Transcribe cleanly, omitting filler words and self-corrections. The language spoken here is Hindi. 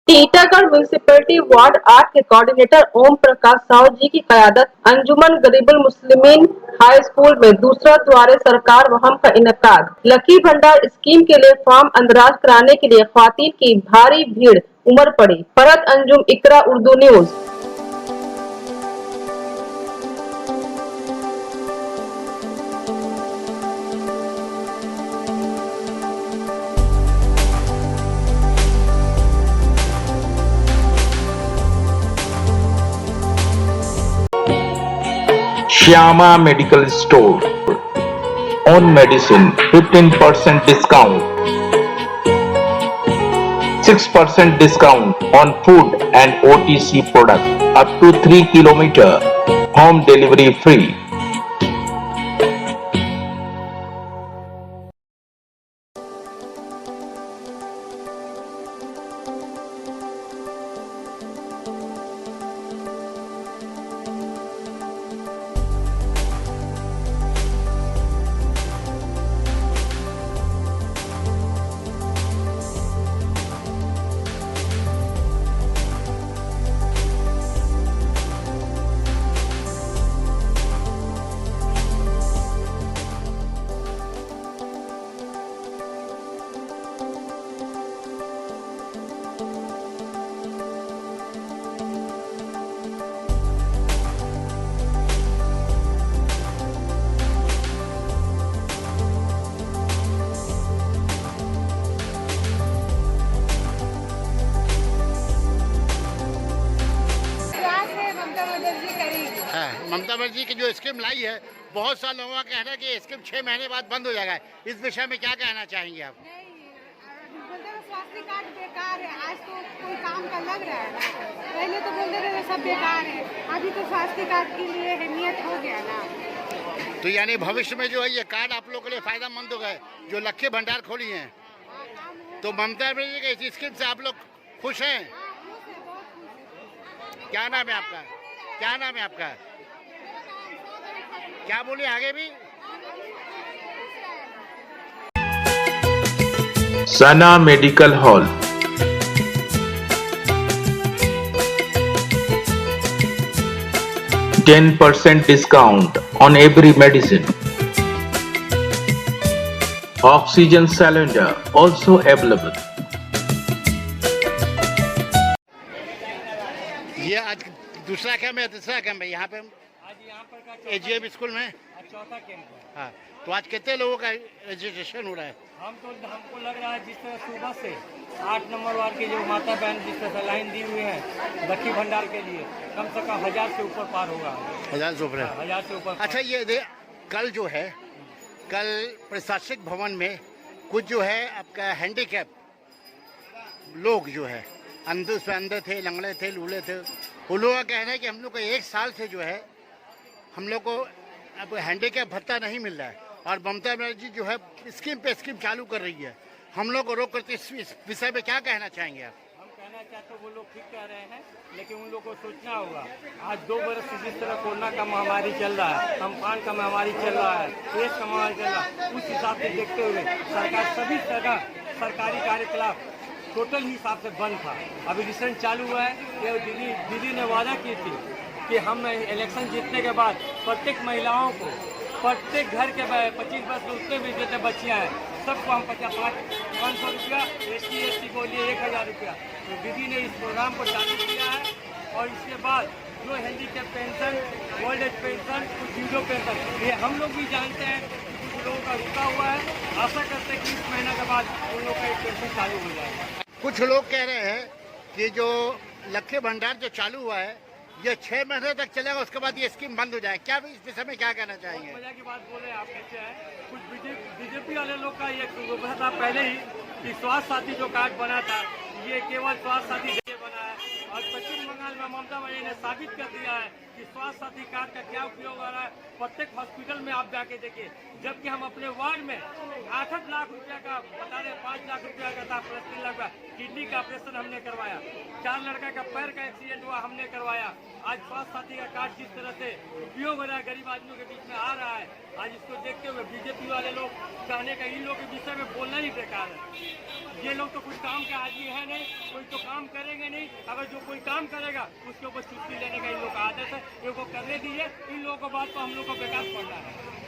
टीटागढ़ म्यूनिसिपैलिटी वार्ड 8 के कोऑर्डिनेटर ओम प्रकाश साहू जी की क़यादत अंजुमन गरीबुल मुस्लिमीन हाई स्कूल में दूसरा द्वारे सरकार मुहिम का इनेकाद। लकी भंडार स्कीम के लिए फॉर्म अंदराज कराने के लिए ख्वातीन की भारी भीड़ उमड़ पड़ी। Farhat Anjum, Iqra Urdu news. Shyama Medical Store. On medicine, 15% discount. 6% discount on food and OTC products up to 3 km. Home delivery free. Mamata Banerjee की जो स्कीम लाई है, बहुत सारे लोगों का कहना है कि स्कीम 6 महीने बाद बंद हो जाएगा। इस विषय में क्या कहना चाहेंगे आप? स्वास्थ्य कार्ड बेकार है। आज तो कोई काम का लग रहा है ना, पहले तो बोलते रहे सब बेकार है, अभी तो स्वास्थ्य कार्ड के लिए अहमियत हो गया ना। तो यानी भविष्य में जो है ये कार्ड आप लोगों के लिए फायदा मंद होगा, जो लक्ष्य भंडार खोली हैं। तो ममता बनर्जी की इस स्कीम से आप लोग खुश हैं? क्या नाम है आपका? क्या नाम है आपका? क्या बोले आगे भी? Sana Medical Hall. 10% discount on every medicine. Oxygen cylinder also available. ये आज दूसरा कैंप है, तीसरा कैंप है यहाँ पे एजीएम स्कूल में चौथा कैंप है। हाँ, तो आज कितने लोगों का रजिस्ट्रेशन हो रहा है? हमको लग रहा है जिस तरह सुबह से 8 नंबर वार्ड के जो माता बहन जिस तरह से लाइन दी हुई है लक्की भंडार के लिए, कम से कम 1000 से ऊपर पार होगा। 1000 से ऊपर? 1000 से ऊपर। अच्छा, ये कल जो है, कल प्रशासनिक भवन में कुछ जो है आपका हैंडीकैप लोग जो है अंधे थे, लंगड़े थे, लूले थे, उन लोगों का कहना है कि हम लोग को 1 साल से जो है हम लोग को अब हैंडीकैप भत्ता नहीं मिल रहा है और ममता बनर्जी जो है स्कीम पे स्कीम चालू कर रही है। हम लोग को रोक करते इस विषय में क्या कहना चाहेंगे आप? हम कहना चाहते वो लोग ठीक कह रहे हैं, लेकिन उन लोग को सोचना होगा। आज 2 बरस से जिस तरह कोरोना का महामारी चल रहा है, अम्फान का महामारी चल रहा है, देश का महामारी चल रहा है, उस हिसाब से देखते हुए सरकार सभी जगह सरकारी कार्यकलाप टोटल ही हिसाब से बंद था। अभी रिसेंट चालू हुआ है। ये दीदी ने वादा की थी कि हम इलेक्शन जीतने के बाद प्रत्येक महिलाओं को प्रत्येक घर के 25 वर्ष से उतने भी जितने बच्चियाँ हैं सबको हम 500 रुपया, SC को लिए 1000 रुपया। तो दीदी ने इस प्रोग्राम को चालू किया है और इसके बाद जो handicap pension, old age pension, कुछ विडो पेंशन, ये हम लोग भी जानते हैं कि कुछ लोगों का रुका हुआ है। आशा करते हैं कि इस महीने के बाद उन लोगों का एक पेंशन चालू हो जाएगा। कुछ लोग कह रहे हैं कि जो लक्ष्य भंडार जो चालू हुआ है ये 6 महीने तक चलेगा, उसके बाद ये स्कीम बंद हो जाए। क्या इस विषय में क्या कहना चाहेंगे? मजा की बात बोले आप कैसे है, कुछ बीजेपी वाले लोग का ये था पहले ही कि स्वास्थ्य साथी जो कार्ड बना था ये केवल स्वास्थ्य साथी बना है। और पश्चिम बंगाल में ममता बनर्जी ने साबित कर दिया है कि स्वास्थ्य साथी कार्ड का क्या उपयोग हो रहा है। प्रत्येक हॉस्पिटल में आप जाके देखिए, जबकि हम अपने वार्ड में 8 लाख रुपया का बता रहे, 5 लाख रुपया का था प्रति लाख का किडनी का ऑपरेशन हमने करवाया, 4 लड़का का पैर का एक्सीडेंट हुआ हमने करवाया। आज स्वास्थ्य साथी का कार्ड जिस तरह से उपयोग हो रहा है, गरीब आदमियों के बीच में आ रहा है, आज इसको देखते हुए बीजेपी वाले लोग कहने का इन लोगों के विषय में बोलना ही बेकार है। ये लोग तो कुछ काम के आदमी है नहीं, कोई तो काम करेंगे नहीं। अगर जो कोई काम करेगा उसके ऊपर चुटकी लेने का इन लोग का आदत है। इनको करने दीजिए, इन लोगों को बात तो हम लोग को बेकार पड़ना है।